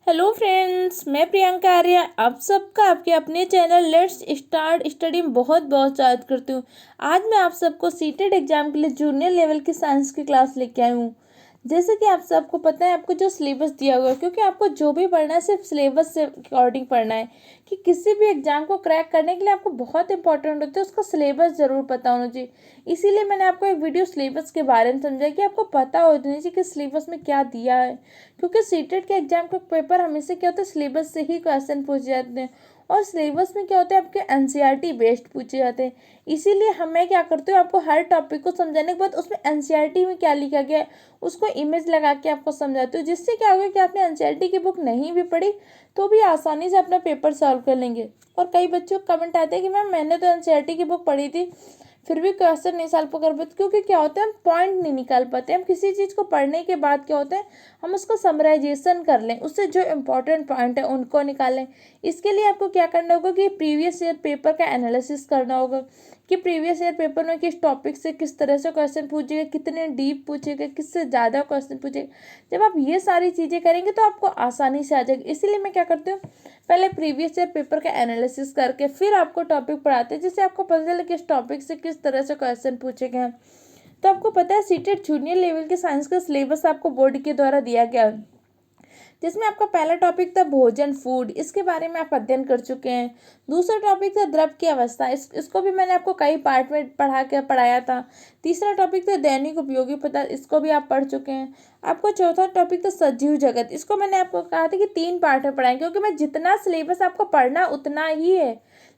Hello friends, मैं प्रियंका आर्या आप सबका आपके अपने चैनल लेट्स स्टार्ट स्टडी में बहुत बहुत स्वागत करती हूँ। आज मैं आप सबको सीटेट एग्जाम के लिए जूनियर लेवल की साइंस की क्लास लेके आई हूँ। जैसे कि आप सबको पता है, आपको जो सिलेबस दिया हुआ है, क्योंकि आपको जो भी पढ़ना है सिर्फ सिलेबस से अकॉर्डिंग पढ़ना है। कि किसी भी एग्जाम को क्रैक करने के लिए आपको बहुत इंपॉर्टेंट होता है उसका सिलेबस ज़रूर पता होना चाहिए। इसीलिए मैंने आपको एक वीडियो सिलेबस के बारे में समझाया कि आपको पता होना चाहिए कि सिलेबस में क्या दिया है। क्योंकि सीटेट के एग्जाम का पेपर हमेशा क्या होता है, सिलेबस से ही क्वेश्चन पूछे जाते हैं। और सिलेबस में क्या होता है, आपके एनसीईआरटी बेस्ड पूछे जाते हैं। इसीलिए मैं क्या करती हूँ, आपको हर टॉपिक को समझाने के बाद उसमें एनसीईआरटी में क्या लिखा गया है उसको इमेज लगा के आपको समझाती हूँ। जिससे क्या होगा कि आपने एनसीईआरटी की बुक नहीं भी पढ़ी तो भी आसानी से अपना पेपर सॉल्व कर लेंगे। और कई बच्चों को कमेंट आते हैं कि मैम मैंने तो एनसीईआरटी की बुक पढ़ी थी फिर भी क्वेश्चन नहीं सॉल्व कर पाते, क्योंकि क्या होता है हम पॉइंट नहीं निकाल पाते। हम किसी चीज़ को पढ़ने के बाद क्या होता है, हम उसको समराइजेशन कर लें, उससे जो इम्पोर्टेंट पॉइंट है उनको निकालें। इसके लिए आपको क्या करना होगा कि प्रीवियस ईयर पेपर का एनालिसिस करना होगा कि प्रीवियस ईयर पेपर में किस टॉपिक से किस तरह से क्वेश्चन पूछेगा, कितने डीप पूछेगा, किससे ज़्यादा क्वेश्चन पूछेगा। जब आप ये सारी चीज़ें करेंगे तो आपको आसानी से आ जाएगी। इसीलिए मैं क्या करती हूँ, पहले प्रीवियस ईयर पेपर का एनालिसिस करके फिर आपको टॉपिक पढ़ाते हैं, जिससे आपको पता चले किस टॉपिक से किस तरह से क्वेश्चन पूछे गए हैं। तो आपको पता है सीटेट जूनियर लेवल के साइंस का सिलेबस आपको बोर्ड के द्वारा दिया गया है, जिसमें आपका पहला टॉपिक था भोजन फूड, इसके बारे में आप अध्ययन कर चुके हैं। दूसरा टॉपिक था द्रव की अवस्था, इसको भी मैंने आपको कई पार्ट में पढ़ाया था। तीसरा टॉपिक था दैनिक उपयोगी पदार्थ, इसको भी आप पढ़ चुके हैं। आपको चौथा टॉपिक था सजीव जगत, इसको मैंने आपको कहा था कि 3 पार्ट में पढ़ाएं, क्योंकि मैं जितना सिलेबस आपको पढ़ना उतना ही है,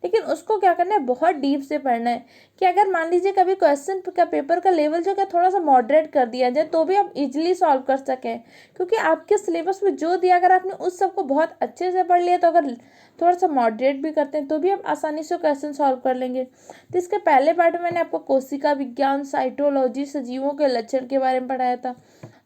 लेकिन उसको क्या करना है, बहुत डीप से पढ़ना है। कि अगर मान लीजिए कभी क्वेश्चन का पेपर का लेवल जो है थोड़ा सा मॉडरेट कर दिया जाए तो भी आप इजीली सॉल्व कर सकें। क्योंकि आपके सिलेबस में जो दिया, अगर आपने उस सबको बहुत अच्छे से पढ़ लिया तो अगर थोड़ा सा मॉडरेट भी करते हैं तो भी आप आसानी से क्वेश्चन सॉल्व कर लेंगे। तो इसके पहले पार्ट में मैंने आपको कोशिका विज्ञान, साइटोलॉजी, सजीवों के लक्षण के बारे में पढ़ाया था।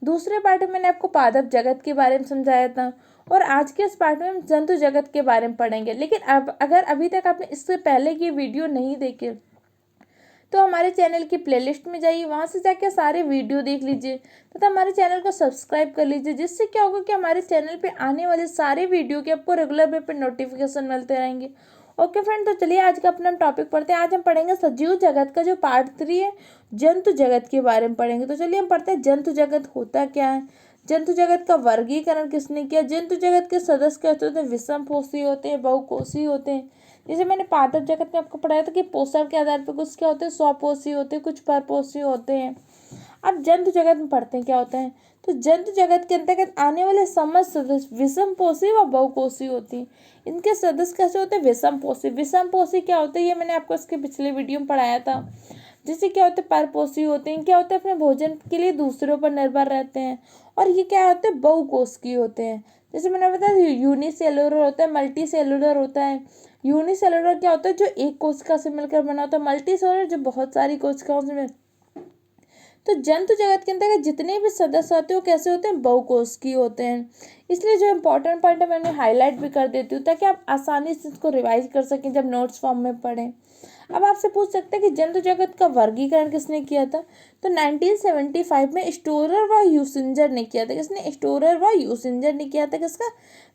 दूसरे पार्ट में मैंने आपको पादप जगत के बारे में समझाया था। और आज के इस पार्ट में हम जंतु जगत के बारे में पढ़ेंगे। लेकिन अब अगर अभी तक आपने इससे पहले की वीडियो नहीं देखे तो हमारे चैनल की प्लेलिस्ट में जाइए, वहाँ से जाके सारे वीडियो देख लीजिए तथा हमारे चैनल को सब्सक्राइब कर लीजिए। जिससे क्या होगा कि हमारे चैनल पे आने वाले सारे वीडियो के आपको रेगुलर पे नोटिफिकेशन मिलते रहेंगे। ओके फ्रेंड, तो चलिए आज का अपना टॉपिक पढ़ते हैं। आज हम पढ़ेंगे सजीव जगत का जो पार्ट 3 है, जंतु जगत के बारे में पढ़ेंगे। तो चलिए हम पढ़ते हैं जंतु जगत होता क्या है, जंतु जगत का वर्गीकरण किसने किया, जंतु जगत के सदस्य कैसे होते हैं, विषम पोषी होते हैं, बहुकोषी होते हैं। जैसे मैंने पादप जगत में आपको पढ़ाया था कि पोषण के आधार पर कुछ क्या होते हैं, स्वपोषी होते हैं, कुछ परपोषी होते हैं। अब जंतु जगत में पढ़ते हैं क्या होता है। तो जंतु जगत के अंतर्गत आने वाले समस्त सदस्य विषम पोषी व बहुकोषी होती हैं। इनके सदस्य कैसे होते हैं, विषम पोषी। विषम पोषी क्या होते हैं, ये मैंने आपको इसके पिछले वीडियो में पढ़ाया था। जैसे क्या होते हैं, परपोषी होते हैं, क्या होता है, अपने भोजन के लिए दूसरों पर निर्भर रहते हैं। और ये क्या होते हैं, बहुकोषी होते हैं। जैसे मैंने बताया यूनिसेलुलर होता है, मल्टी सेलुलर होता है। यूनिसेलुलर क्या होता है, जो एक कोशिका से मिलकर बना होता है। मल्टी सेलुलर जो बहुत सारी कोशिकाओं से मिल। तो जंतु जगत के अंतर्गत जितने भी सदस्य होते हैं वो कैसे होते हैं, बहुकोषीय होते हैं। इसलिए जो इंपॉर्टेंट पॉइंट है मैंने हाईलाइट भी कर देती हूँ ताकि आप आसानी से इसको रिवाइज कर सकें जब नोट्स फॉर्म में पढ़ें। अब आपसे पूछ सकते हैं कि जंतु जगत का वर्गीकरण किसने किया था। तो 1975 में स्टोरर व यूसिंजर ने किया था। किसने, स्टोरर व यूसिंजर ने किया था। किसका,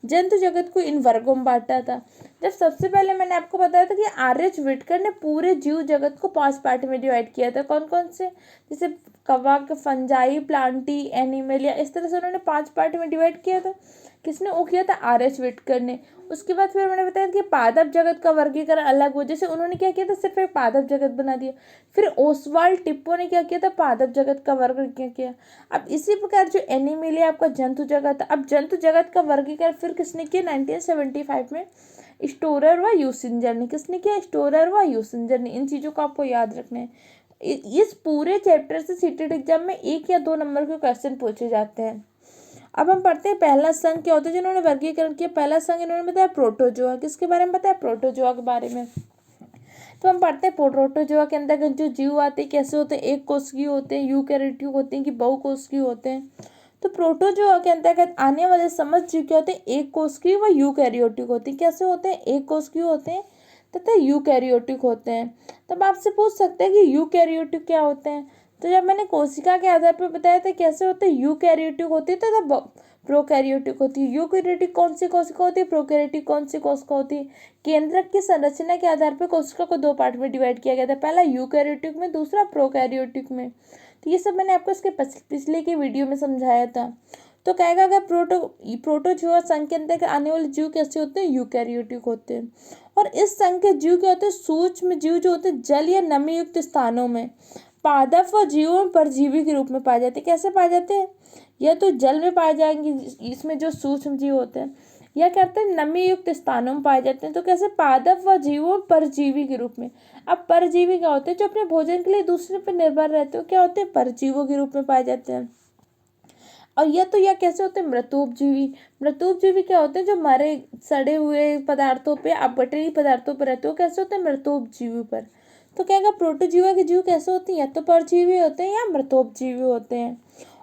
जंतु जगत को इन वर्गों में बांटा था। जब सबसे पहले मैंने आपको बताया था कि आर.एच. व्हिटकर ने पूरे जीव जगत को 5 पार्ट में डिवाइड किया था। कौन कौन से, जैसे कवक, फंजाई, प्लांटी, एनिमलिया, इस तरह से उन्होंने 5 पार्ट में डिवाइड किया था। किसने वो किया था, आर.एच. व्हिटकर ने। उसके बाद फिर मैंने बताया कि पादप जगत का वर्गीकरण अलग हो, जैसे उन्होंने क्या किया था, सिर्फ एक पादप जगत बना दिया। फिर ओसवाल्ड टिप्पो ने क्या किया था, पादप जगत का वर्गीकरण किया। अब इसी प्रकार जो एनिमलिया आपका जंतु जगत, अब जंतु जगत का वर्गीकरण फिर किसने किया, 1975 में स्टोरर व यूसिंजर ने। किसने किया, स्टोरर व यूसिंजर ने। इन चीज़ों को आपको याद रखना है। इस पूरे चैप्टर से सीटेट एग्जाम में 1 या 2 नंबर के क्वेश्चन पूछे जाते हैं। अब हम पढ़ते हैं पहला संघ क्या होता है जिन्होंने वर्गीकरण किया। पहला संघ इन्होंने बताया प्रोटोजोआ। किसके बारे में बताया, प्रोटोजोआ के बारे में। तो हम पढ़ते हैं प्रोटोजोआ के अंदर जो जीव आते हैं कैसे होते हैं, एक कोशिकीय होते हैं, यूकैरियोटिक होते हैं कि बहुकोशिकीय होते हैं। तो प्रोटोजोआ के अंतर्गत आने वाले समस्त जीव क्या होते हैं, एक कोशिकीय व यूकैरियोटिक होते हैं। कैसे होते हैं, एक कोशिकीय होते हैं तथा यूकैरियोटिक होते हैं। तब आपसे पूछ सकते हैं कि यूकैरियोटिक क्या होते हैं। तो जब मैंने कोशिका के आधार पर बताया था कैसे होते हैं, यूकैरियोटिक होते हैं तथा प्रोकैरियोटिक होती है। यूकैरियोटिक कौन सी कोशिका होती है, प्रोकैरियोटिक कौन सी कोशिका होती है। केंद्रक की संरचना के आधार पर कोशिका को दो पार्ट में डिवाइड किया गया था, पहला यूकैरियोटिक में, दूसरा प्रोकैरियोटिक में। तो ये सब मैंने आपको इसके पिछले की वीडियो में समझाया था। तो कहेगा अगर प्रोटोजोआ संघ के अंदर आने वाले जीव कैसे होते हैं, यूकैरियोटिक होते हैं। और इस संघ के जीव क्या होते हैं, सूक्ष्म जीव जो होते हैं जल या नमी युक्त स्थानों में पादप व जीवों में परजीवी के रूप में पाए जाते हैं। कैसे पाए जाते हैं, या तो जल में पाए जाएंगे इसमें जो सूक्ष्म जीव होते हैं, या कहते हैं नमी युक्त स्थानों में पाए जाते हैं। तो कैसे, पादप व जीवों परजीवी के रूप में। अब परजीवी क्या होते हैं, जो अपने भोजन के लिए दूसरे पर निर्भर रहते हो, क्या होते हैं, परजीवों के रूप में पाए जाते हैं। और यह कैसे होते हैं, मृतोपजीवी। मृतोपजीवी क्या होते हैं, जो मरे सड़े हुए पदार्थों पे, अपघटनीय पदार्थों पर रहते हो, कैसे होते हैं, मृतोपजीवी पर। तो क्या कहा, प्रोटोजीवा के जीव कैसे होते हैं, या तो परजीवी होते हैं या मृतोपजीवी होते हैं।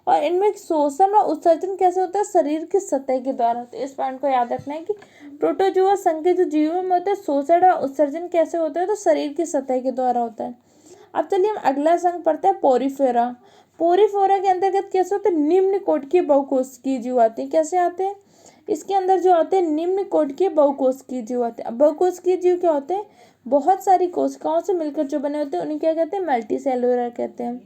और इनमें शोषण और उत्सर्जन कैसे होता है, शरीर की सतह के द्वारा। तो इस पॉइंट को याद रखना है कि प्रोटोजोआ संघ के जो जीवों में होता है शोषण और उत्सर्जन कैसे होता है, तो शरीर की सतह के द्वारा होता है। अब चलिए हम अगला संघ पढ़ते हैं, पोरीफेरा। पोरीफेरा के अंतर्गत कैसे होते हैं, निम्न कोटकीय बहुकोशिकीय जीव आते हैं। कैसे आते हैं, इसके अंदर जो आते हैं निम्न कोटकीय बहुकोशिकीय जीव आते हैं। अब बहुकोशिकीय जीव क्या होते हैं, बहुत सारी कोशिकाओं से मिलकर जो बने होते हैं उन्हें क्या कहते हैं, मल्टीसेलुलर कहते हैं।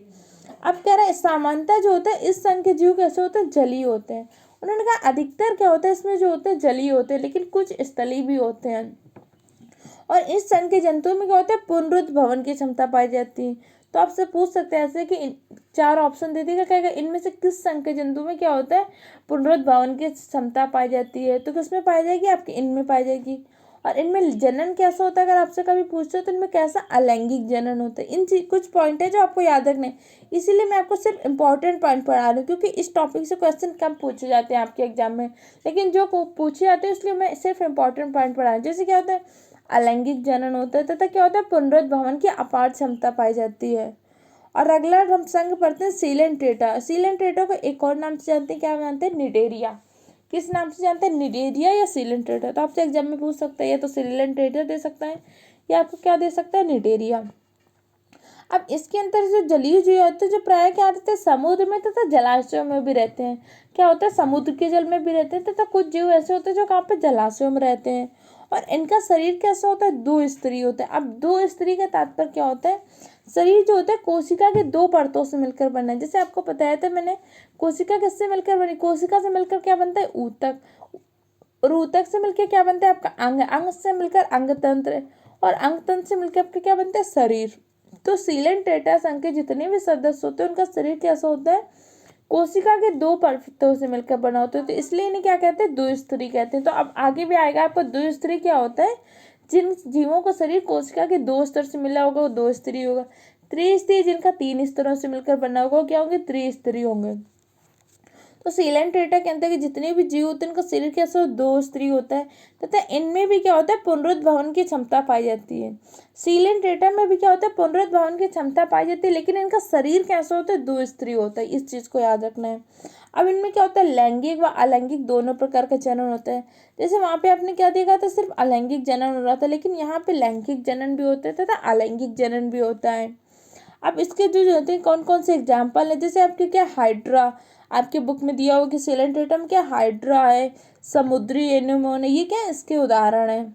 अब कह रहे हैं सामान्यतः जो होता है इस संघ के जीव कैसे होते हैं, जलीय होते हैं। उन्होंने कहा अधिकतर क्या होता है इसमें जो होते हैं जलीय होते हैं, लेकिन कुछ स्थलीय भी होते हैं। और इस संघ के जंतुओं में क्या होता है, पुनरुद्भवन की क्षमता पाई जाती है। तो आपसे पूछ सकते हैं ऐसे कि चार ऑप्शन दे देगा, कहेगा इनमें से किस संघ के जंतु में क्या होता है, पुनरुद्भवन की क्षमता पाई जाती है। तो किसमें पाई जाएगी, आपके इनमें पाई जाएगी। और इनमें जनन कैसा होता है, अगर आपसे कभी पूछते हो तो इनमें कैसा, अलैंगिक जनन होता है। कुछ पॉइंट है जो आपको याद रखने हैं, इसीलिए मैं आपको सिर्फ इंपॉर्टेंट पॉइंट पढ़ा रही हूँ, क्योंकि इस टॉपिक से क्वेश्चन कम पूछे जाते हैं आपके एग्जाम में, लेकिन जो पूछे जाते हैं इसलिए मैं सिर्फ इंपॉर्टेंट पॉइंट पढ़ा रही हूँ। जैसे क्या होता है, अलैंगिक जनन होता है, तथा क्या होता है, पुनरुद्भवन की अपार क्षमता पाई जाती है। और अगला हम संघ पढ़ते हैं, सीलेंट्रेटा। सीलेंट्रेटा को एक और नाम से जानते हैं, क्या जानते हैं, निडेरिया। किस नाम से जानते हैं, निडेरिया या सीलेंट्रेटा। तो आपसे एग्जाम में पूछ सकता है, या तो सीलेंट्रेटा दे सकता है या आपको क्या दे सकता है, निडेरिया। अब इसके अंदर जो जलीय जीव होते हैं, जो प्राय क्या रहते हैं, समुद्र में तथा जलाशयों में भी रहते हैं। क्या होता है, समुद्र के जल में भी रहते हैं, तथा कुछ जीव ऐसे होते हैं जो कहाँ पे, जलाशयों में रहते हैं। और इनका शरीर कैसा होता है, दो स्तरीय होता है। अब दो स्तरीय का तात्पर्य क्या होता है, शरीर जो होता है कोशिका के दो परतों से मिलकर बना है। जैसे आपको बताया था मैंने, कोशिका किससे मिलकर बनी, कोशिका से मिलकर क्या बनता है, ऊतक। और ऊतक से मिलकर क्या बनता है आपका अंग, अंग से मिलकर अंग तंत्र, और अंग तंत्र से मिलकर आपका क्या बनता है, शरीर। तो सीलेंट्रेटा संघ के जितने भी सदस्य होते हैं उनका शरीर कैसा होता है, कोशिका के दो परतों से मिलकर बना होता है। तो इसलिए इन्हें क्या कहते हैं, द्विस्तरीय कहते हैं। तो अब आगे भी आएगा आपको द्विस्तरीय क्या होता है, जिन जीवों को शरीर कोशिका के दो स्तर से मिला होगा वो दो स्तरीय होगा। त्रिस्तरीय जिनका तीन स्तरों से मिलकर बना होगा क्या होंगे, त्रिस्तरीय होंगे। तो सीलेंट्रेटा के अंदर के जितने भी जीव होते हैं उनका शरीर कैसा, दो स्तरीय होता है, तथा इनमें भी क्या होता है, पुनरुद्भवन की क्षमता पाई जाती है। सीलेंट्रेटा में भी क्या होता है, पुनरुद्भवन की क्षमता पाई जाती है, लेकिन इनका शरीर कैसा होता है, दो स्तरीय होता है। इस चीज को याद रखना है। अब इनमें क्या होता है, लैंगिक व अलैंगिक दोनों प्रकार का जनन होता है। जैसे वहां पे आपने क्या देखा था, सिर्फ अलैंगिक जनन हो रहा था, लेकिन यहाँ पे लैंगिक जनन भी होता है तथा अलैंगिक जनन भी होता है। अब इसके जो होते हैं कौन कौन से एग्जाम्पल है, जैसे आपके क्या, हाइड्रा, आपके बुक में दिया होगा कि सीलेंट्रेटा में क्या, हाइड्रा है, समुद्री एनेमोन है, ये क्या है, इसके उदाहरण है।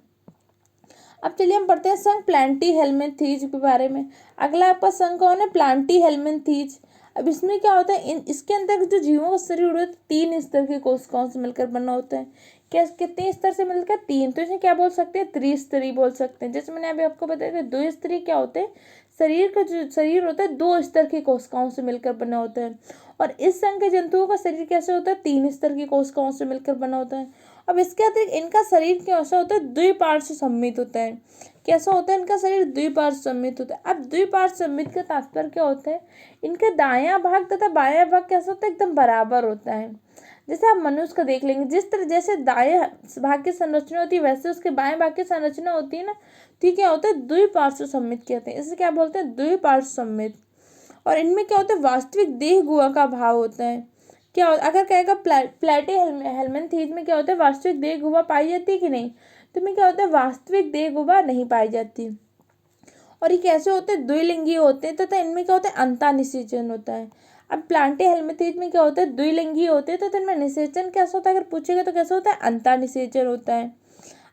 अब चलिए हम पढ़ते हैं संघ प्लैंटीहेल्मिंथीज के बारे में। अगला आपका संघ कौन है, प्लैंटीहेल्मिंथीज। अब इसमें क्या होता है, इसके अंदर जो जीवों का शरीर होता है तीन स्तर के कोशिकाओं से मिलकर बना होता है। क्या, कितने स्तर से मिलकर, तीन। तो इसे क्या बोल सकते हैं, त्रिस्तरीय बोल सकते हैं। जैसे मैंने अभी आपको बताया था, दो स्तरीय क्या होते हैं, शरीर का जो शरीर होता है दो स्तर की कोशिकाओं से मिलकर बना होता है। और इस संघ के जंतुओं का शरीर कैसे होता है, तीन स्तर की कोशिकाओं से मिलकर बना होता है। अब इसके अतिरिक्त इनका शरीर कैसा होता है, द्विपार्श्व सममित होता है। कैसा होता है इनका शरीर, द्विपार्श्व सममित होता है। अब द्विपार्श्व सममित का तात्पर्य क्या होता है, इनका दायां भाग तथा बायां भाग कैसा होता है, एकदम बराबर होता है। जैसे आप मनुष्य का देख लेंगे, जिस तरह जैसे दाएं भाग की संरचना होती है वैसे उसके बाएं भाग की संरचना होती है ना, तो क्या होता है, द्विपार्श्व सममित कहते हैं। इसे क्या बोलते हैं, द्विपार्श्व सममित। और इनमें क्या होता है, वास्तविक देह गुहा का भाव होता है। क्या अगर कहेगा प्लैटीहेल्मिंथीज में क्या होता है, वास्तविक देह गुहा पाई जाती है कि नहीं, तो में क्या होता है, वास्तविक देह गुहा नहीं पाई जाती। और ये कैसे होते हैं, द्विलिंगी होते हैं, तथा इनमें क्या होता है, अंतःनिषेचन होता है। अब प्लांटे हेलमिंथेज में क्या होता है, द्विलिंगी होते हैं, तो इनमें निषेचन कैसा होता है, अगर पूछेगा तो कैसा होता है, अंतर निषेचन होता है।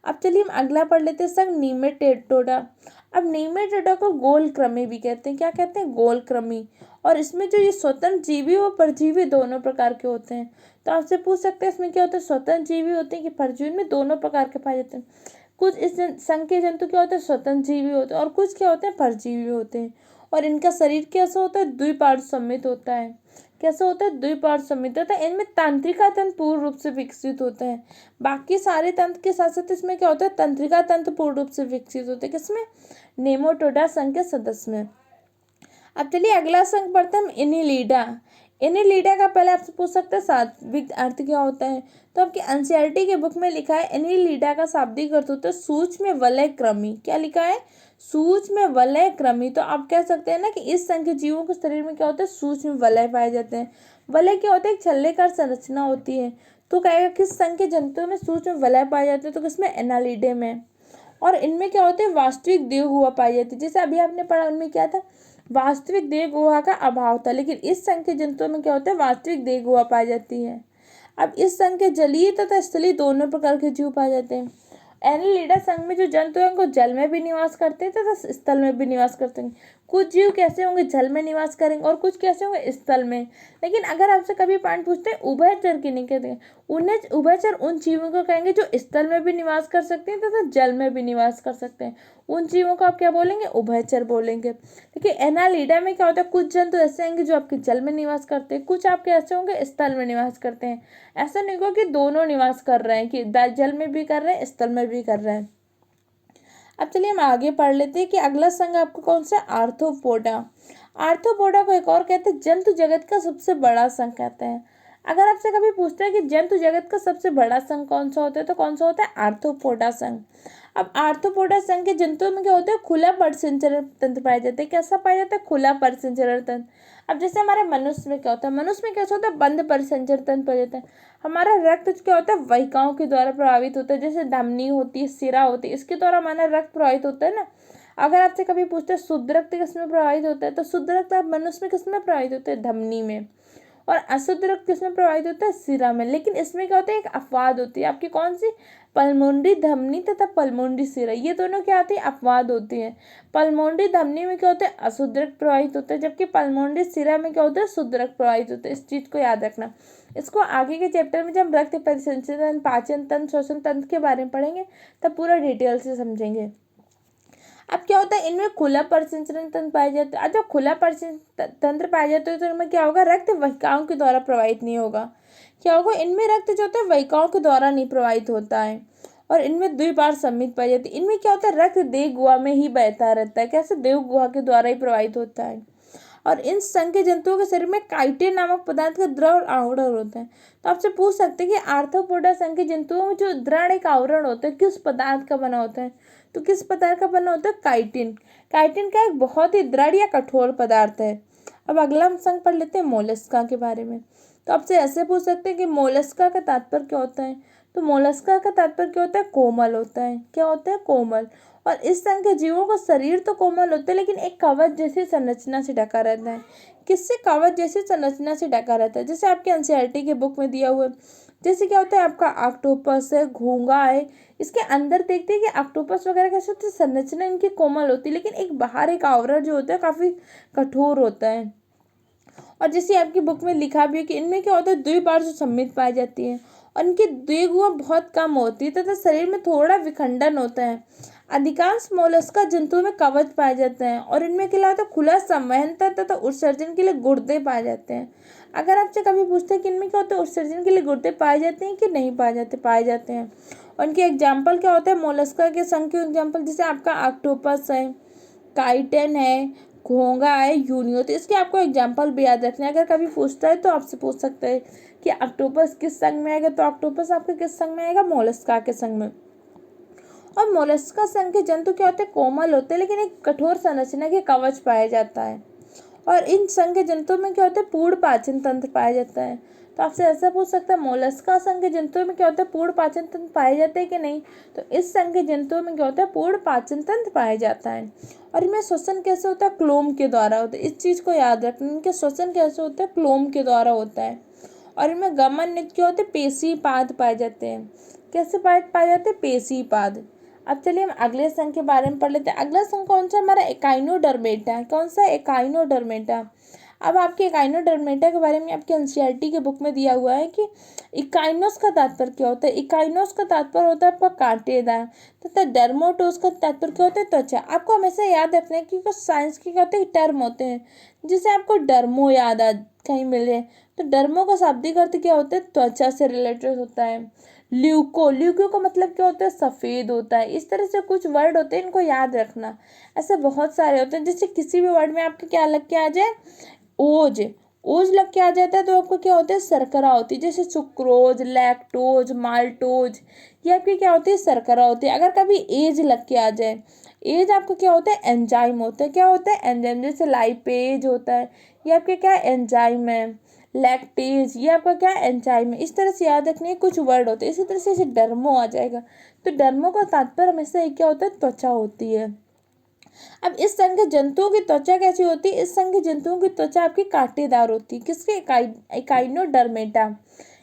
अब चलिए हम अगला पढ़ लेते हैं संघ नीमेटोडा। अब नीमेटोडा को गोलक्रमी भी कहते हैं, क्या कहते हैं, गोलक्रमी। और इसमें जो ये स्वतंत्र जीवी और परजीवी दोनों प्रकार के होते हैं। तो आपसे पूछ सकते हैं इसमें क्या होता है, स्वतंत्र जीवी होते हैं कि परजीवी, में दोनों प्रकार के पाए जाते हैं। कुछ इस संघ के जंतु क्या होते हैं, स्वतंत्र जीवी होते हैं, और कुछ क्या होते हैं, परजीवी होते हैं। और इनका शरीर कैसा होता है, द्विपार्श्व सममित होता है। कैसा होता है, द्विपार्श्व सममित होता है। इनमें तंत्रिका तंत्र पूर्ण रूप से विकसित होता है। बाकी सारे तंत्र के साथ साथ इसमें क्या होता है, तंत्रिका तंत्र पूर्ण रूप से विकसित होते हैं। किसमें, नेमाटोडा संघ के सदस्य में। अब चलिए अगला संघ पढ़ते हैं हम, इनिलिडा। इनिलिडा का पहले आपसे पूछ सकते हैं शाब्दिक अर्थ क्या होता है। तो आपकी एनसीईआरटी के बुक में लिखा है, इनिलिडा का शाब्दिक अर्थ होता है सूक्ष्म वलय क्रमी। क्या लिखा है, सूक्ष्म वलय क्रमी। तो आप कह सकते हैं ना कि इस संघ के जीवों के शरीर में क्या होता है, सूक्ष्म वलय पाए जाते हैं। वलय क्या होता है, एक छल्लेकार संरचना होती है। तो कहेगा किस संघ के जंतुओं में सूक्ष्म वलय पाए जाते हैं, तो किसमें, एनालिडे में। और इनमें क्या होते हैं, वास्तविक देह गुहा पाई जाती है। जैसे अभी आपने पढ़ा उनमें क्या था, वास्तविक देह गुहा का अभाव था, लेकिन इस संघ के जंतुओं में क्या होता है, वास्तविक देह गुहा पाई जाती है। अब इस संघ के जलीय तथा स्थलीय दोनों प्रकार के जीव पाए जाते हैं। एनिलिडा संघ में जो जंतु हैं वो जल में भी निवास करते हैं तथा स्थल में भी निवास करते हैं। कुछ जीव कैसे होंगे, जल में निवास करेंगे, और कुछ कैसे होंगे, स्थल में। लेकिन अगर आपसे कभी पॉइंट पूछते हैं उभयचर की नहीं कहते, उन्हें उभयचर उन जीवों को कहेंगे जो स्थल में भी निवास कर सकते हैं तथा जल में भी निवास कर सकते हैं। उन जीवों को आप क्या बोलेंगे, उभयचर बोलेंगे। देखिए एनालिडा में क्या होता है, कुछ जंतु ऐसे होंगे जो आपके जल में निवास करते हैं, कुछ आपके ऐसे होंगे स्थल में निवास करते हैं। ऐसा नहीं होगा कि दोनों निवास कर रहे हैं, कि जल में भी कर रहे हैं, स्थल में भी कर रहे हैं। अब चलिए हम आगे पढ़ लेते हैं कि अगला संघ आपको कौन सा, आर्थ्रोपोडा। आर्थ्रोपोडा को एक और कहते हैं जंतु जगत का सबसे बड़ा संघ कहते हैं। अगर आपसे कभी पूछते हैं कि जंतु जगत का सबसे बड़ा संघ कौन सा होता है, तो कौन सा होता है, आर्थ्रोपोडा संघ। अब आर्थ्रोपोडा संघ के जंतुओं में क्या होता है, खुला परिसंचरण तंत्र पाया जाता है। कैसा पाया जाता है, खुला परिसंचरण तंत्र। अब जैसे हमारे मनुष्य में क्या होता है, मनुष्य में कैसा होता है, बंद परिसंचरण तंत्र पाया जाता है। हमारा रक्त क्या होता है, वाहिकाओं के द्वारा प्रभावित होता है, जैसे धमनी होती है, सिरा होती है, इसके द्वारा हमारा रक्त प्रभावित होता है ना। अगर आपसे कभी पूछते हैं शुद्ध रक्त किसमें प्रभावित होता है, तो शुद्ध रक्त आप मनुष्य में किसमें प्रभावित होता है, धमनी में। और अशुद्ध रक्त किसमें प्रभावित होता है, सिरा में। लेकिन इसमें क्या होता है, एक अपवाद होती है आपकी, कौन सी, पल्मोनरी धमनी तथा पल्मोनरी सिरा, ये दोनों क्या आती है, अपवाद होती है। पल्मोनरी धमनी में क्या होता है, अशुद्ध रक्त प्रवाहित होता है, जबकि पल्मोनरी सिरा में क्या होता है, शुद्ध रक्त प्रवाहित होता है। इस चीज को याद रखना। इसको आगे के चैप्टर में जब हम रक्त परिसंचरण, पाचन तंत्र, श्वसन तंत्र के बारे में पढ़ेंगे तब पूरा डिटेल से समझेंगे। अब क्या होता है, इनमें खुला परिसंचरण तंत्र पाए जाते हैं। जब खुला परिसंचरण तंत्र पाए जाते हैं तो इनमें क्या होगा, रक्त वाहिकाओं के द्वारा प्रवाहित नहीं होगा। क्या होगा, इनमें रक्त जो होता है वाहिकाओं के द्वारा नहीं प्रवाहित होता है। और इनमें द्विपार्श्व सममित पाई जाती है। इनमें क्या होता है, रक्त देह गुहा में ही बहता रहता है। कैसे, देह गुहा के द्वारा ही प्रवाहित होता है। और इन संघ के जंतुओं के शरीर में काइटिन नामक पदार्थ का द्रव आवरण होता है। तो आपसे पूछ सकते हैं कि आर्थ्रोपोडा संघ के जंतुओं में जो दृढ़ एक आवरण होता है किस पदार्थ का बना होता है, तो किस पदार्थ का बना होता है, काइटिन। काइटिन का एक बहुत ही दृढ़ या कठोर पदार्थ है। अब अगला हम संघ पढ़ लेते हैं मोलस्का के बारे में। तो आपसे ऐसे पूछ सकते हैं कि मोलस्का का तात्पर्य क्या होता है, तो मोलस्का का तात्पर्य क्या होता है, कोमल होता है। क्या होता है, कोमल। और इस संघ के जीवों का शरीर तो कोमल होता है, लेकिन एक कवच जैसी संरचना से ढका रहता है। किससे, कवच जैसी संरचना से ढका रहता है। जैसे आपके एनसीईआरटी के बुक में दिया हुआ है, जैसे क्या होता है, आपका ऑक्टोपस है, घोंगा है, इसके अंदर देखते हैं कि ऑक्टोपस वगैरह कैसे होती है, संरचना इनकी कोमल होती है, लेकिन एक बाहर एक आवरण जो होता है काफी कठोर होता है। और जैसे आपकी बुक में लिखा भी है कि इनमें क्या होता है, द्विपार्श्व सममित पाई जाती है, और इनकी देह गुहा बहुत कम होती है तथा शरीर में थोड़ा विखंडन होता है। अधिकांश मोलस्का जंतुओं में कवच पाए जाते हैं, और इनमें क्या होता है, खुला संवहन तथा उत्सर्जन के लिए गुर्दे पाए जाते हैं। अगर आपसे कभी पूछते हैं कि इनमें क्या होता है, उत्सर्जन के लिए गुर्दे पाए जाते हैं कि नहीं पाए जाते, पाए जाते हैं। और इनके एग्जाम्पल क्या होता है, मोलस्का के संघ के एग्जाम्पल जैसे आपका ऑक्टोपस है, काइटिन है, घोंगा है, यूनियो। तो इसके आपको एग्जाम्पल भी याद रखना है। अगर कभी पूछता है तो आपसे पूछ सकते हैं कि ऑक्टोपस किस संघ में आएगा, तो ऑक्टोपस आपके किस संघ में आएगा, मोलस्का के संघ में। और मोलस्का संघ के जंतु क्या होते हैं, कोमल होते हैं, लेकिन एक कठोर संरचना के कवच पाया जाता है। और इन संघ के जंतुओं में क्या होता है, पूर्ण पाचन तंत्र पाया जाता है। तो आपसे ऐसा पूछ सकता है मोलस्का संघ के जंतुओं में क्या होता है, पूर्ण पाचन तंत्र पाए जाते हैं कि नहीं, तो इस संघ के जंतुओं में क्या होता है, पूर्ण पाचन तंत्र पाया जाता है। और इनमें श्वसन कैसे होता है, क्लोम के द्वारा होता है। इस चीज को याद रखना, इनके श्वसन कैसे होता है, क्लोम के द्वारा होता है। और इनमें गमन नृत्य क्या होते हैं, पेशीपाद पाए जाते हैं। कैसे पाए जाते हैं, पेशीपाद। अब चलिए हम अगले संघ के बारे में पढ़ लेते हैं। अगला संघ कौन सा हमारा, एकाइनोडर्मेटा। कौन सा, एकाइनोडर्मेटा। अब आपके एकाइनोडर्मेटा के बारे में आपके एनसीईआरटी के बुक में दिया हुआ है कि इकाइनोस का तात्पर्य क्या होता है। इकाइनोस का तात्पर्य होता है आपका कांटेदार, तथा डर्मोटोस का तात्पर्य क्या होता है, त्वचा। आपको हमेशा याद रखना है क्योंकि साइंस के क्या होते हैं, टर्म होते हैं, जिसे आपको डर्मो याद आ कहीं मिले, तो डर्मो का शाब्दिक अर्थ क्या होता है, त्वचा से रिलेटेड होता है। ल्यूको का मतलब क्या होता है, सफ़ेद होता है। इस तरह से कुछ वर्ड होते हैं, इनको याद रखना। ऐसे बहुत सारे होते हैं, जैसे किसी भी वर्ड में आपके क्या लग के आ जाए, ओज ओज लग के आ जाता है तो आपको क्या होता है, शर्करा होती है। जैसे सुक्रोज, लैक्टोज, माल्टोज, ये आपकी क्या होती है, शर्करा होती है। अगर कभी एज लग के आ जाए, एज आपको क्या होता है, एंजाइम होता है। क्या होता है, एंजाइम। जैसे लाइपेज होता है, ये आपके क्या एंजाइम है। लैक्टेज, ये आपका क्या एंजाइम है। इस तरह से याद रखने कुछ वर्ड होते हैं। इसी तरह से जैसे डर्मो आ जाएगा, तो डर्मो का तात्पर्य हमेशा एक क्या होता है, त्वचा होती है। अब इस संघ के जंतुओं की त्वचा कैसी होती है, इस संघ के जंतुओं की त्वचा आपकी कांटेदार होती है। किसके, इकाइनोडर्मेटा।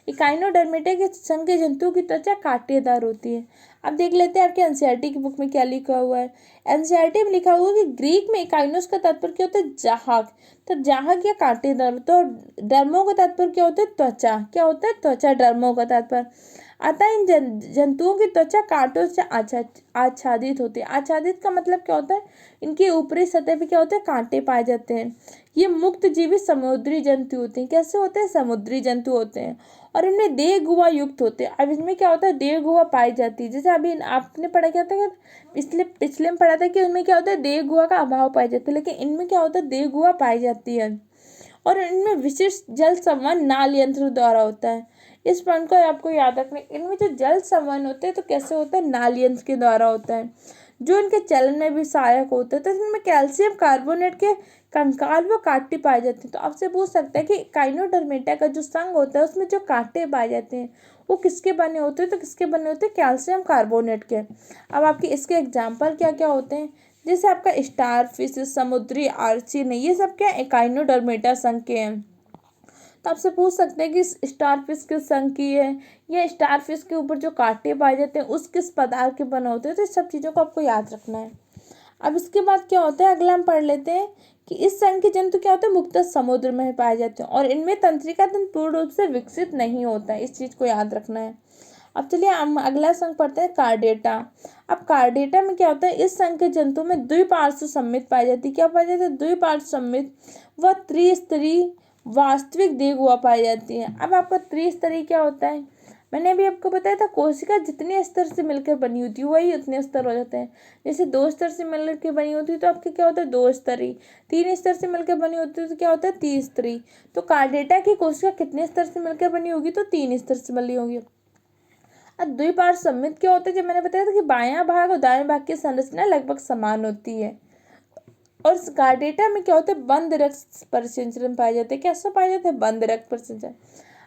इकाइनोडर्मेटा के संघ के जंतुओं की त्वचा कांटेदार होती है। अब देख लेते हैं आपके एनसीईआरटी की बुक में क्या लिखा हुआ है। एनसीईआरटी में लिखा हुआ है कि ग्रीक में इकाइनोस का तात्पर्य क्या होता है, जाहक। तो जाहक या कांटेदार। तो डर्मो का तात्पर्य क्या होता है, त्वचा। क्या होता है, त्वचा, डर्मो का तात्पर्य। अतः इन जंतुओं की त्वचा कांटों से आच्छादित होती है। आच्छादित का मतलब क्या होता है, इनकी ऊपरी सतह पे क्या होते हैं, कांटे पाए जाते हैं। ये मुक्त जीवी समुद्री जंतु होते हैं। कैसे होते हैं, समुद्री जंतु होते हैं। और इनमें देह गुहा युक्त होते हैं। अब इसमें क्या होता है, देह गुहा पाई जाती है। जैसे अभी आपने पढ़ा क्या था कि पिछले में पढ़ा था कि उनमें क्या होता है, देह गुहा का अभाव पाई जाती है, लेकिन इनमें क्या होता है, देह गुहा पाई जाती है। और इनमें विशिष्ट जल संवहन नाल यंत्र द्वारा होता है। इस पॉइंट को आपको याद रखना है। इनमें जो जल संवहन होते हैं तो कैसे होता है, नाल यंत्र के द्वारा होता है, जो इनके चलन में भी सहायक होते हैं। तो इनमें कैल्शियम कार्बोनेट के कंकाल व कांटे पाए जाते हैं। तो आपसे पूछ सकता है कि काइनोडर्मेटा का जो संघ होता है उसमें जो कांटे पाए जाते हैं वो किसके बने होते हैं, तो किसके बने होते हैं, कैल्शियम कार्बोनेट के। अब आपके इसके एग्जाम्पल क्या क्या होते हैं, जैसे आपका स्टार फिश, समुद्री आर्चिन, ये सब क्या एकाइनोडर्मेटा संघ के हैं। तो आपसे पूछ सकते हैं कि स्टार फिश किस संघ की है, या स्टार फिश के ऊपर जो कांटे पाए जाते हैं उस किस पदार्थ के बने होते हैं। तो इस सब चीज़ों को आपको याद रखना है। अब इसके बाद क्या होता है, अगला हम पढ़ लेते हैं कि इस संघ के जंतु क्या होते हैं, मुक्त समुद्र में पाए जाते हैं और इनमें तंत्रिका तंत्र पूर्ण रूप से विकसित नहीं होता है। इस चीज़ को याद रखना है। अब चलिए हम अगला संघ पढ़ते हैं, कार्डेटा। अब कार्डेटा में क्या होता है, इस संघ के जंतु में द्विपार्श्व सममित पाई जाती है। क्या पाई जाती है, द्विपार्श्व सममित व त्रिस्तरीय वास्तविक देह गुहा पाई जाती है। अब आपका त्रिस्तरीय क्या होता है, मैंने अभी आपको बताया था, कोशिका जितने स्तर से मिलकर बनी होती है वही उतने स्तर हो जाते हैं। जैसे 2 स्तर से मिलकर बनी होती है तो आपके क्या होता है, 2 स्तरीय। 3 स्तर से मिलकर बनी होती है तो क्या होता है, 3 स्तरीय। तो कार्डेटा की कोशिका कितने स्तर से मिलकर बनी होगी, तो 3 स्तर से बनी होगी। अब द्विपार्श्व सममित क्या होता है, जब मैंने बताया था कि बायां भाग और दाएं भाग की संरचना लगभग समान होती है। और कार्डेटा में क्या होता है, बंद रक्त परिसंचरण पाए जाते हैं। कैसे पाए जाते हैं, बंद रक्त परिसंचरण।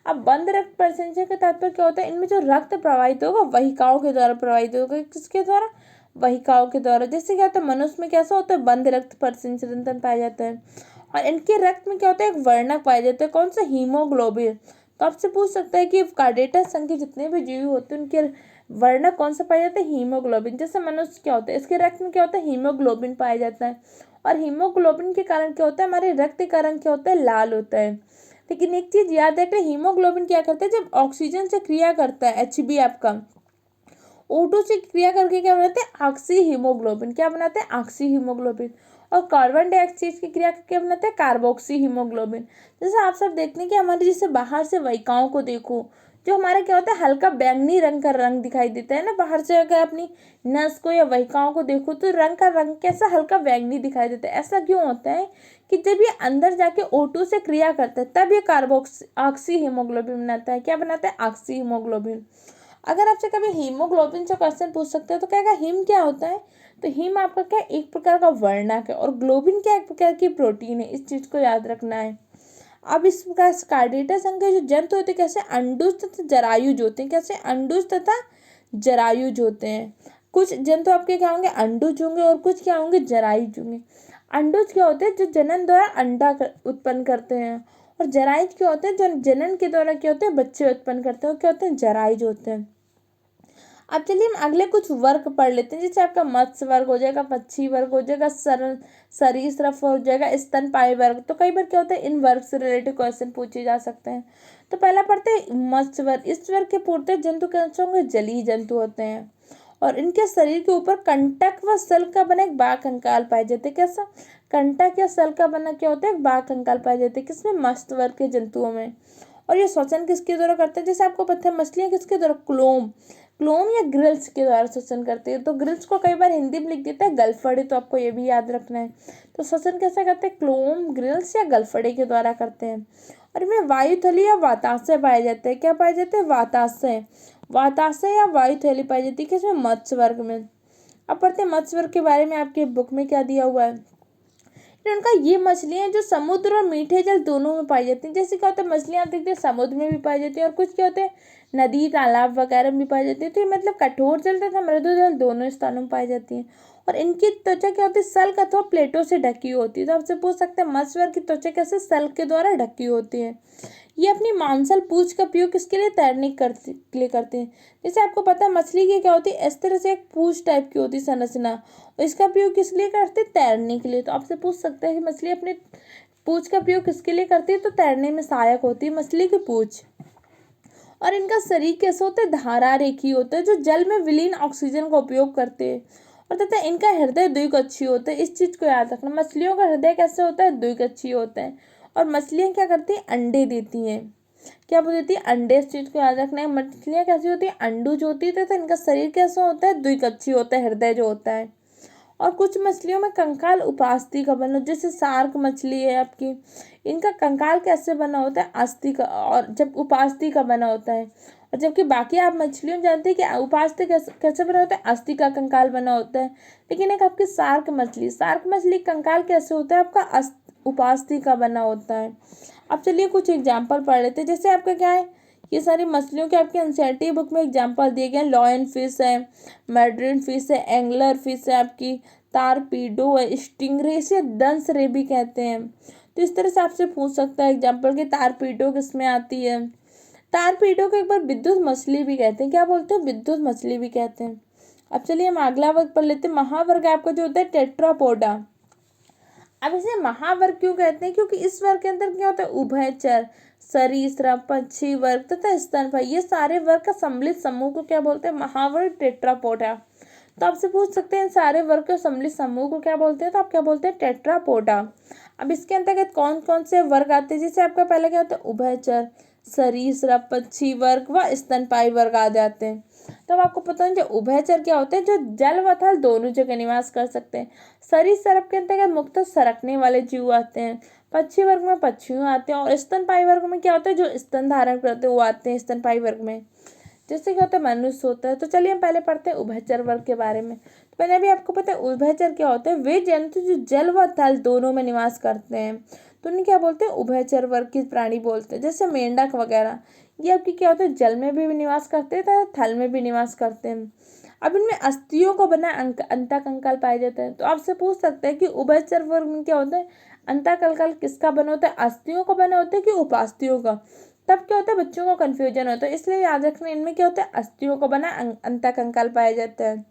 अब बंद रक्त परिसंचरण का तात्पर्य क्या होता है, इनमें जो रक्त प्रवाहित होगा वहिकाओं के द्वारा प्रवाहित होगा। किसके द्वारा, वहिकाओं के द्वारा। जैसे क्या होता है, मनुष्य में कैसा होता है, बंद रक्त परिसंचरण पाया जाता है। और इनके रक्त में क्या होता है, एक वर्णक पाया जाता है। कौन सा, हीमोग्लोबिन। तो आपसे पूछ सकता है कि कार्डेटा संघ के जितने भी जीव होते हैं उनके वर्णक कौन सा पाया जाता है, हीमोग्लोबिन। जैसे मनुष्य क्या होता है, इसके रक्त में क्या होता है, हीमोग्लोबिन पाया जाता है। और हीमोग्लोबिन के कारण क्या होता है, हमारे रक्त का रंग क्या होता है, लाल होता है। लेकिन एक चीज याद रखें, हीमोग्लोबिन क्या करता है, जब ऑक्सीजन से क्रिया करता है, Hb आपका O2 से क्रिया करके क्या बनाते हैं, ऑक्सी हीमोग्लोबिन। क्या बनाते हैं, ऑक्सी हीमोग्लोबिन। और कार्बन डाइऑक्साइड की क्रिया करके बनाते हैं कार्बोक्सी हीमोग्लोबिन। जैसे आप सब देखते हैं कि हमारे जैसे बाहर से वयिकाओं को देखो, जो हमारा क्या होता है, हल्का बैंगनी रंग का रंग दिखाई देता है ना। बाहर से अगर अपनी नस को या वयिकाओं को देखो तो रंग का रंग कैसा, हल्का बैंगनी दिखाई देता है। ऐसा क्यों होता है कि जब ये अंदर जाके O2 से क्रिया करता है तब ये ऑक्सी हीमोग्लोबिन बनाता है। क्या बनाता है, ऑक्सी हीमोग्लोबिन। अगर आपसे कभी हीमोग्लोबिन से क्वेश्चन पूछ सकते हो तो कहेगा हिम क्या होता है, तो हिम आपका क्या एक प्रकार का वर्णक है और ग्लोबिन क्या एक प्रकार की प्रोटीन है। इस चीज को याद रखना है। अब इस प्रकार कार्डेटा संघ के जो जंतु होते हैं कैसे अंडुज तथा जरायुज होते हैं, कैसे अंडुज तथा जरायुज होते हैं। कुछ जंतु आपके क्या होंगे, अंडुज होंगे, और कुछ क्या होंगे, जरायुज होंगे। अंडुज क्या होते हैं, जो जनन द्वारा उत्पन्न करते हैं, और जरायुज क्या होते हैं, जो जनन के द्वारा क्या होते हैं, बच्चे उत्पन्न करते हैं, वो क्या होते हैं, जरायुज होते हैं। अब चलिए हम अगले कुछ वर्ग पढ़ लेते हैं, जैसे आपका मत्स्य वर्ग हो जाएगा, पक्षी वर्ग हो जाएगा, सरीसृप हो जाएगा, स्तनपायी वर्ग। तो कई बार क्या होता है, इन वर्ग से रिलेटेड क्वेश्चन पूछे जा सकते हैं। तो पहला पढ़ते हैं मत्स्य वर्ग। इस वर्ग के पूर्णतः जंतु कैसे होंगे, जलीय जंतु होते हैं, और इनके शरीर के ऊपर कंटक व सल का बना एक बाघ कंकाल पाए जाते हैं। कैसा, कंटक या सल का बना क्या होता है, एक बाघ कंकाल पाए जाते हैं, किसमें, मत्स्य वर्ग के जंतुओं में। और ये श्वसन किसके द्वारा करते हैं, जैसे आपको पता है मछलियां किसके द्वारा, क्लोम, क्लोम या ग्रिल्स के द्वारा श्वसन करते हैं। तो ग्रिल्स को कई बार हिंदी में लिख देता है गलफड़े, तो आपको ये भी याद रखना है। तो श्वसन कैसे करते हैं, क्लोम, ग्रिल्स या गलफड़े के द्वारा करते हैं। और इनमें वायुथली या वाताशय पाए जाते हैं। क्या पाए जाते हैं, वाताशय, वाताशय या वायुथैली पाई जाती है किसमें, मत्स्य वर्ग में। अब पढ़ते हैं मत्स्य वर्ग के बारे में, आपके बुक में क्या दिया हुआ है। उनका ये मछलियां जो समुद्र और मीठे जल दोनों में पाई जाती हैं। जैसे क्या होता है, मछलियां देखते हैं समुद्र में भी पाई जाती हैं, और कुछ क्या होते हैं, नदी तालाब वगैरह में भी पाई जाती है। तो ये मतलब कठोर जल तथा मृदु जल दोनों स्थानों में पाई जाती है। और इनकी त्वचा क्या होती है, सल्क अथवा प्लेटों से ढकी होती है। तो आपसे पूछ सकते हैं मत्स्य वर्ग की त्वचा कैसे, सल्क के द्वारा ढकी होती है। ये अपनी मांसल पूंछ का उपयोग किसके लिए, तैरने के लिए करते हैं। जैसे आपको पता है मछली की क्या होती है, इस तरह से एक पूंछ टाइप की होती है संरचना, और इसका प्रयोग किस लिए करते हैं, तैरने के लिए। तो आपसे पूछ सकते हैं कि मछली अपने पूंछ का प्रयोग किसके लिए करती है, तो तैरने में सहायक होती है मछली की पूंछ। और इनका शरीर कैसे होता है, धारा रेखी होता है, जो जल में विलीन ऑक्सीजन का उपयोग करते हैं। और तथा इनका हृदय द्विकक्षीय होता है। इस चीज को याद रखना, मछलियों का हृदय कैसे होता है, द्विकक्षीय होता है। और मछलियां क्या करती हैं, अंडे देती हैं। क्या देती है, अंडे। इस चीज को याद रखना है। मछलियां कैसी होती है, अंडुज होती है, तथा इनका शरीर कैसा होता है, द्विकक्षीय होता है, हृदय जो होता है। और कुछ मछलियों में कंकाल उपास्थि का बना, जैसे शार्क मछली है आपकी, इनका कंकाल कैसे बना होता है, अस्थि का, और जब उपास्थि का बना होता है। और जबकि बाकी आप मछलियों में जानते हैं कि उपास्थि कैसे बना होता है, अस्थि का कंकाल बना होता है। लेकिन एक आपकी शार्क मछली कंकाल कैसे होता है, आपका उपास्थि का बना होता है। अब चलिए कुछ एग्जाम्पल पढ़ लेते हैं। जैसे आपका क्या है, ये सारी मछलियों के आपके एनसीईआरटी बुक में एग्जाम्पल दिए गए हैं। लॉयन फिश है, मैड्रिन फिश है, एंगलर फिश है आपकी, तारपीडो है, स्टिंगरे, इसे दंश रे भी कहते हैं। तो इस तरह से आपसे पूछ सकता है एग्जाम्पल कि तारपीडो किसमें आती है। तारपीडो को एक बार विद्युत मछली भी कहते हैं। क्या बोलते हैं, विद्युत मछली भी कहते हैं। अब चलिए हम अगला वर्ग पढ़ लेते हैं। महावर्ग आपका जो होता है टेट्रापोडा। अब इसे महावर्ग क्यों कहते हैं, क्योंकि इस वर्ग के अंदर क्या होता है, उभयचर, सरीसृप, पक्षी वर्ग तथा स्तनपायी, ये सारे वर्ग का सम्मिलित समूह को क्या बोलते हैं, महावर्ग टेट्रापोडा। तो आपसे पूछ सकते हैं सारे वर्ग के सम्मिलित समूह को क्या बोलते हैं, तो आप क्या बोलते हैं, टेट्रापोडा। अब इसके अंतर्गत कौन कौन से वर्ग आते हैं, जैसे आपका पहला क्या होता है, उभयचर, सरीसृप, पक्षी वर्ग व स्तनपायी वर्ग आ जाते हैं। तो अब आपको पता है जो उभयचर क्या होते हैं, जो जल व थल दोनों जगह निवास कर सकते हैं। सरीसृप के अंतर्गत मुक्तः सरकने वाले जीव आते हैं। पक्षी वर्ग में पक्षियों आते हैं, और स्तनपायी वर्ग में क्या होता है, जो स्तन धारण करते हैं वो आते हैं स्तनपायी वर्ग में। जैसे क्या होता है, मनुष्य होता है। तो चलिए हम पहले पढ़ते हैं उभयचर वर्ग के बारे में। तो पहले भी आपको पता है उभयचर क्या होते हैं, वे जंतु जो जल व थल दोनों में निवास करते हैं, तो उन्हें क्या बोलते हैं, उभयचर वर्ग के प्राणी बोलते हैं। जैसे मेंढक वगैरह, ये आपकी क्या होता है, जल में भी निवास करते हैं तथा थल में भी निवास करते हैं। अब इनमें अस्थियों को बना अंतःकंकाल पाए जाते हैं। तो आपसे पूछ सकते हैं कि उभयचर वर्ग में क्या होता है, अंतःकंकाल किसका बना होता है, अस्थियों का बना होता है कि उपास्थियों का। तब क्या होता है, बच्चों को कंफ्यूजन होता है, इसलिए याद रखना इनमें क्या होता है, अस्थियों को बना अंतःकंकाल पाया जाता है।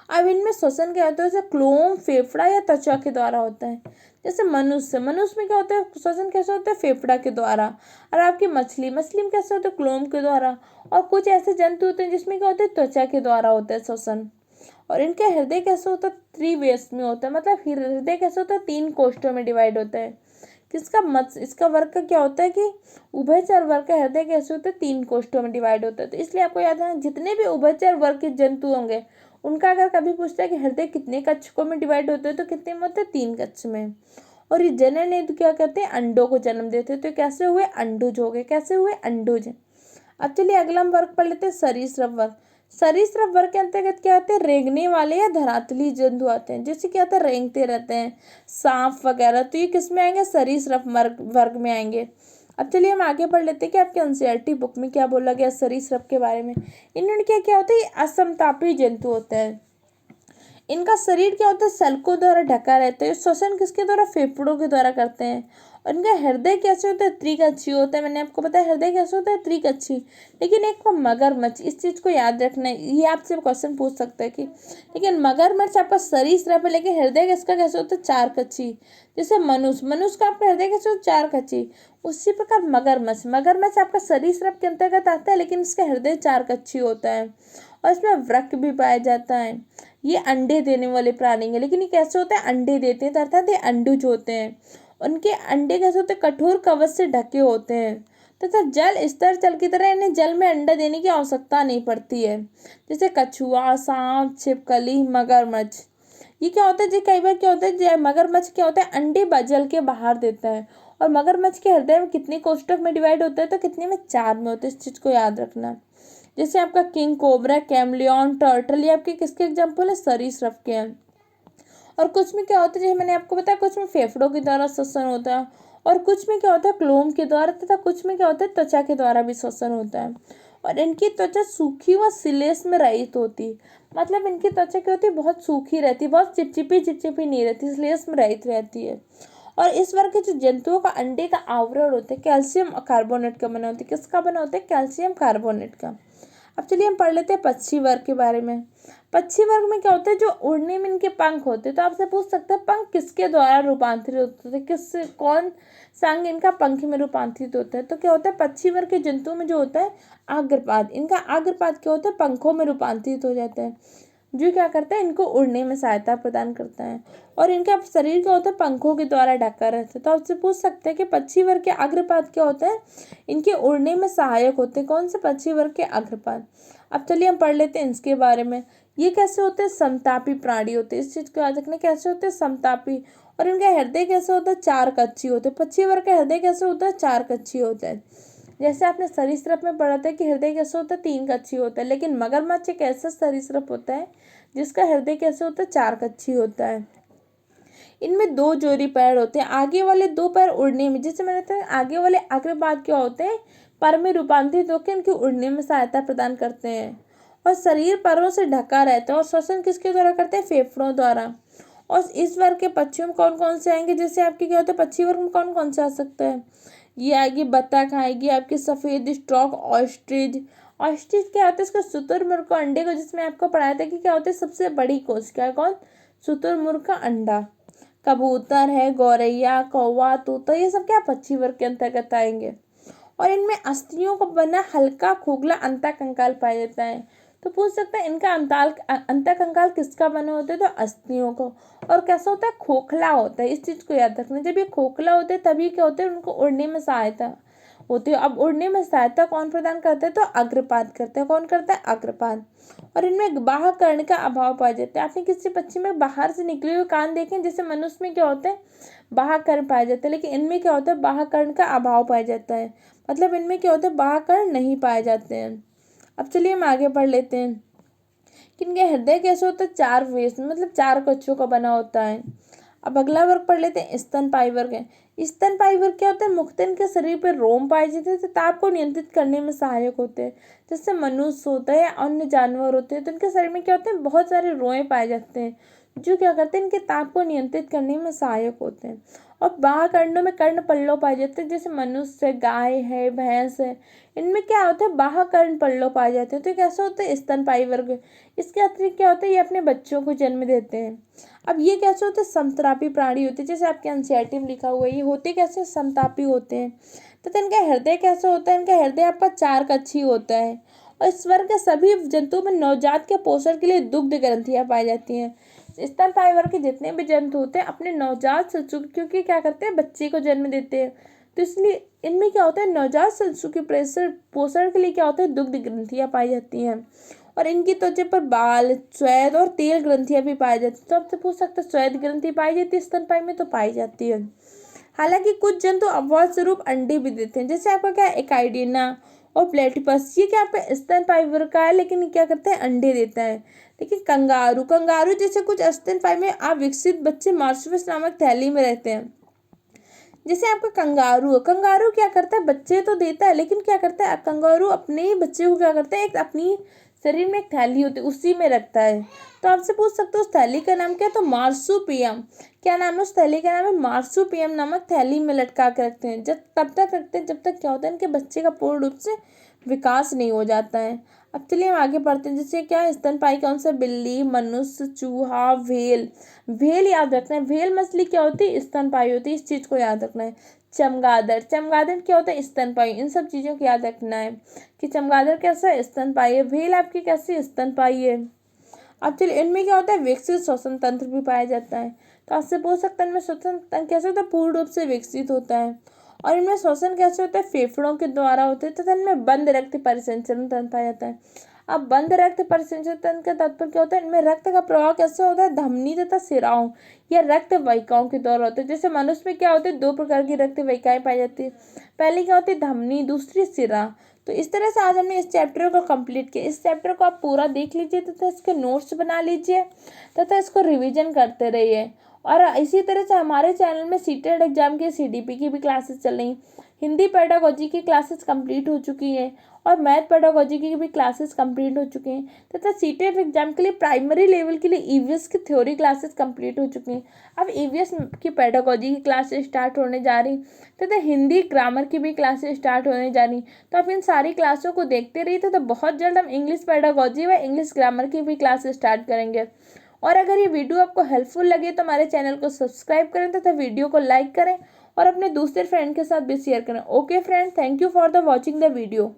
अब इनमें श्वसन क्या होता है, जैसे क्लोम, फेफड़ा या त्वचा के द्वारा होता है। जैसे मनुष्य में क्या होता है, श्वसन कैसे होता है, फेफड़ा के द्वारा। और आपकी मछली में कैसे होता है, क्लोम के द्वारा। और कुछ ऐसे जंतु होते हैं जिसमें क्या होता है, त्वचा के द्वारा होता है श्वसन। और इनके हृदय कैसे होता है, त्रिवेश में होता है, मतलब हृदय कैसे होता है, 3 कोष्ठों में डिवाइड होता है। इसका वर्ग का क्या होता है कि उभयचर वर्ग का हृदय कैसे होता है, 3 कोष्ठों में डिवाइड होता है। तो इसलिए आपको याद है जितने भी उभयचर वर्ग के जंतु होंगे उनका अगर कभी पूछता है कि हृदय कितने कक्षकों में डिवाइड होता है, तो कितने में होता है, 3 कक्ष में। और ये जनन हेतु क्या कहते हैं, अंडों को जन्म देते हैं। तो कैसे हुए, अंडुज हो गए, कैसे हुए, अंडुज। अब चलिए अगला हम वर्ग पढ़ लेते हैं सरीसृप वर्ग। सरीसृप वर्ग के अंतर्गत क्या आते हैं, रेंगने वाले या धरातली जंतु आते हैं, जैसे क्या होता है रेंगते रहते हैं, सांप वगैरह। तो ये किस में आएंगे, सरीसृप वर्ग में आएंगे। अब चलिए हम आगे पढ़ लेते हैं कि आपके एनसीईआरटी बुक में क्या बोला गया सरीसृप के बारे में। इनमें क्या क्या होता है, ये असमतापी जंतु होते हैं। इनका शरीर क्या होता है, सल्कों द्वारा ढका रहता है। श्वसन किसके द्वारा, फेफड़ों के द्वारा करते हैं। और इनका हृदय कैसे होता है, त्रिकक्षी होता है। मैंने आपको बताया हृदय कैसे होता है, त्रिकक्षी। लेकिन एक को मगरमच्छ, इस चीज को याद रखना है, ये आपसे क्वेश्चन पूछ सकता है कि लेकिन मगरमच्छ आपका सरीसृप है, लेकिन हृदय किसका कैसे होता है, चार कच्छी। जैसे मनुष्य का आपका हृदय कैसे होता है, चार कच्छी। उसी प्रकार मगरमच्छ आपका सरीसृप के अंतर्गत आता है, लेकिन इसका हृदय चार कच्छी होता है। और इसमें वृक्क भी पाया जाता है। ये अंडे देने वाले प्राणी है, लेकिन ये कैसे होते हैं, अंडे देते हैं, अर्थात ये अंडुज होते हैं। उनके अंडे कैसे होते हैं, कठोर कवच से ढके होते हैं तथा जल स्तर जल की तरह इन्हें जल में अंडा देने की आवश्यकता नहीं पड़ती है। जैसे कछुआ, सांप, छिपकली, मगरमच्छ। ये क्या होता है जी, कई बार क्या होता है मगरमच्छ क्या होता है, अंडे जल के बाहर देता है। और मगरमच्छ के हृदय में कितने कोष्ठक में डिवाइड होता है, तो कितने में, चार में होते हैं। इस चीज को याद रखना। जैसे आपका किंग कोबरा, कैमलियन, टर्टल, ये आपके किसके एग्जाम्पल है, सरीसृप के हैं। और कुछ में क्या होता है, जैसे मैंने आपको बताया, कुछ में फेफड़ों के द्वारा श्वसन होता है, और कुछ में क्या होता है क्लोम के द्वारा, तथा कुछ में क्या होता है त्वचा के द्वारा भी श्वसन होता है। और इनकी त्वचा सूखी व सिलेस में रहित होती, मतलब इनकी त्वचा क्या होती है, बहुत सूखी रहती है, बहुत चिपचिपी नहीं रहती, सिलेस में रहित रहती है। और इस वर्ग के जो जंतुओं का अंडे का आवरण होता है कैल्शियम कार्बोनेट का बना होता है। किसका बना होता है, कैल्शियम कार्बोनेट का। अब चलिए हम पढ़ लेते हैं पक्षी वर्ग के बारे में। पक्षी वर्ग में क्या होता है, जो उड़ने में इनके पंख होते हैं। तो आपसे पूछ सकते हैं पंख किसके द्वारा रूपांतरित होते हैं, कौन सा अंग इनका पंख में रूपांतरित होता है। तो क्या होता है, पक्षी वर्ग के जंतुओं में जो होता है अग्रपाद, इनका अग्रपाद क्या होता है, पंखों में रूपांतरित हो जाता है, जो क्या करता है, इनको उड़ने में सहायता प्रदान करता है। और इनका शरीर क्या होता है, पंखों के द्वारा ढका रहता है। तो आपसे पूछ सकते हैं कि पक्षी वर्ग के अग्रपाद क्या होता है, इनके उड़ने में सहायक होते हैं। कौन से पक्षी वर्ग के अग्रपाद। अब चलिए हम पढ़ लेते हैं इसके बारे में। ये कैसे होते हैं, समतापी प्राणी होते हैं। इस चीज को याद रखना, कैसे होते हैं, समतापी। और इनका हृदय कैसे होता है, चार कक्षी होते हैं। पक्षी वर्ग का हृदय कैसे होता है, चार कक्षी होता है। जैसे आपने सरीसृप में पढ़ा था कि हृदय कैसे होता है, तीन कक्षी होता है। लेकिन मगरमच्छ एक ऐसा सरीसृप होता है जिसका हृदय कैसे होता है, चार कक्षी होता है। इनमें दो जोड़ी पैर होते हैं, आगे वाले दो पैर उड़ने में, जैसे मैंने बताया आगे वाले अग्रपाद क्या होते हैं, पर में रूपांतरित होकर इनके उड़ने में सहायता प्रदान करते हैं। और शरीर परों से ढका रहता है। और श्वसन किसके द्वारा करते हैं, फेफड़ों द्वारा। और इस वर्ग के पक्षियों में कौन कौन से आएंगे, जैसे आपके क्या होता है, पक्षी वर्ग में कौन कौन से आ सकते हैं, ये आएगी बत्तख, आएगी आपकी सफेद स्टॉक ऑस्ट्रिच। ऑस्ट्रिच क्या होता है, इसका शुतुरमुर्ग का अंडे को, जिसमें आपको पढ़ाया था कि क्या होता है, सबसे बड़ी कोशिका है कौन, शुतुरमुर्ग का अंडा। कबूतर है, गौरैया, कौवा, तोता, ये सब क्या पक्षी वर्ग के अंतर्गत आएंगे। और इनमें अस्थियों का बना हल्का खोखला अंतःकंकाल पाया जाता है। तो पूछ सकते हैं इनका अंतःकंकाल किसका बना होता है, तो अस्थियों को। और कैसा होता है, खोखला होता है। इस चीज को याद रखना, जब ये खोखला होते हैं तभी क्या होते हैं, उनको उड़ने में सहायता होती है। अब उड़ने में सहायता कौन प्रदान करता है, तो अग्रपाद करता है। कौन करता है, अग्रपाद। और इनमें बाह्य कर्ण का अभाव पाया जाता है। आपने किसी पक्षी में बाहर से निकले हुए कान देखे, जैसे मनुष्य में क्या होता है, बाह्य कर्ण पाया जाता है, लेकिन इनमें क्या होता है, बाह्य कर्ण का अभाव पाया जाता है। मतलब इनमें क्या होता है, बाह्य कर्ण नहीं पाए जाते हैं। अब चलिए हम आगे पढ़ लेते हैं कि इनके हृदय कैसे होता है, चार वेस, मतलब चार कक्षों का बना होता है। अब अगला वर्ग पढ़ लेते हैं, स्तनपायी वर्ग है। स्तनपायी वर्ग क्या होता है, मुख्यतः इनके शरीर पर रोम पाए जाते हैं, तो ताप को नियंत्रित करने में सहायक होते हैं। जैसे मनुष्य होता है या अन्य जानवर होते हैं, तो इनके शरीर में क्या होते हैं, बहुत सारे रोए पाए जाते हैं, जो क्या करते हैं, इनके ताप को नियंत्रित करने में सहायक होते हैं। और बाह्य कर्णों में कर्ण पल्लव पाए जाते हैं, जैसे मनुष्य, गाय है, भैंस है, इनमें क्या होता है, बाह्य कर्ण पल्लव पाए जाते हैं। तो कैसे होते हैं, स्तनपायी वर्ग। इसके अतिरिक्त क्या होता है, ये अपने बच्चों को जन्म देते हैं। अब ये कैसे होते हैं, समतापी प्राणी होते हैं, जैसे आपके एनसीईआरटी में लिखा हुआ है, ये होते कैसे, समतापी होते हैं। तथा इनका हृदय कैसे होता है, इनका हृदय आपका चार कक्षी होता है। और इस वर्ग के सभी जंतुओं में नवजात के पोषण के लिए दुग्ध ग्रंथियां पाई जाती हैं। स्तनपायी वर्ग के जितने भी जंतु होते हैं अपने नवजात शिशु, क्योंकि क्या करते हैं, बच्चे को जन्म देते हैं, तो इसलिए इनमें क्या होता है, नवजात शिशु के पोषण के लिए क्या होता है, दुग्ध ग्रंथियां पाई जाती हैं। और इनकी त्वचा पर बाल, श्वेत और तेल ग्रंथियां भी पाई जाती है। तो आपसे पूछ सकते हैं श्वेत ग्रंथि पाई जाती है स्तनपायी में, तो पाई जाती है। हालांकि कुछ जंतु अपवाद स्वरूप अंडे भी देते हैं, जैसे आपका क्या, एकाइडिना और प्लेटिपस ये क्या पे स्तनपायी वर्ग का है, लेकिन ये क्या करता है, अंडे देता है। देखिए कंगारू, कंगारू जैसे कुछ स्तनपायी में अविकसित बच्चे मार्सुपियस नामक थैली में रहते हैं। जैसे आपका कंगारू है, कंगारू क्या करता है, बच्चे तो देता है, लेकिन क्या करता है कंगारू अपने ही बच्चे को क्या करता है, एक अपनी शरीर में एक थैली होती है उसी में रखता है। तो आपसे पूछ सकते हो उस थैली का नाम क्या है, तो मार्सुपियम। क्या नाम है उस थैली का, नाम है मार्सुपियम नामक थैली में लटका के रखते हैं। जब तब तक रखते हैं जब तक क्या होता है, इनके बच्चे का पूर्ण रूप से विकास नहीं हो जाता है। अब चलिए हम आगे पढ़ते हैं। जैसे क्या स्तनपायी कौन सा, बिल्ली, मनुष्य, चूहा, व्हेल। व्हेल याद रखना है, व्हेल मछली क्या होती है, स्तनपायी होती है, इस चीज को याद रखना है। चमगादड़, चमगादड़ क्या होता है, स्तनपायी। इन सब चीजों को याद रखना है कि चमगादड़ कैसा है, स्तनपायी है। व्हेल आपकी कैसी, स्तनपायी है। अब चलिए इनमें क्या होता है, विकसित श्वसन तंत्र भी पाया जाता है। तो आपसे पूछ सकते हैं इनमें श्वसन तंत्र कैसे होता है, पूर्ण रूप से विकसित होता है। और इनमें श्वसन कैसे होता है, फेफड़ों के द्वारा होता है तथा इनमें बंद रक्त परिसंचरण तंत्र पाया जाता है। अब बंद रक्त परिसंचरण तंत्र का तात्पर्य क्या होता है, इनमें रक्त का प्रवाह कैसे होता है, धमनी तथा सिराओं या रक्त वाहिकाओं के द्वारा होता है। जैसे मनुष्य में क्या होते हैं, दो प्रकार की रक्त वाहिकाएं पाई जाती है। पहली क्या होती है, धमनी, दूसरी सिरा। तो इस तरह से आज हमने इस चैप्टर को कंप्लीट किया। इस चैप्टर को आप पूरा देख लीजिए तथा इसके नोट्स बना लीजिए तथा इसको रिवीजन करते रहिए। और इसी तरह से हमारे चैनल में सीटेट एग्जाम के सीडीपी की भी क्लासेस चल रही। हिंदी पेडागोजी की क्लासेस कंप्लीट हो चुकी हैं और मैथ पेडागोजी की भी क्लासेस कंप्लीट हो चुकी हैं तथा सीटेट एग्जाम के लिए प्राइमरी लेवल के लिए ईवीएस की थ्योरी क्लासेस कंप्लीट हो चुकी हैं। अब ईवीएस की पेडागोजी की क्लासेस स्टार्ट होने जा रही तथा हिंदी ग्रामर की भी क्लासेस स्टार्ट होने जा रही। तो आप इन सारी क्लासों को देखते रहिए तथा बहुत जल्द हम इंग्लिश पेडागोजी व इंग्लिश ग्रामर की भी क्लासेस स्टार्ट करेंगे। और अगर ये वीडियो आपको हेल्पफुल लगे तो हमारे चैनल को सब्सक्राइब करें तथा वीडियो को लाइक करें और अपने दूसरे फ्रेंड के साथ भी शेयर करें। Okay friend, thank you for the watching the video.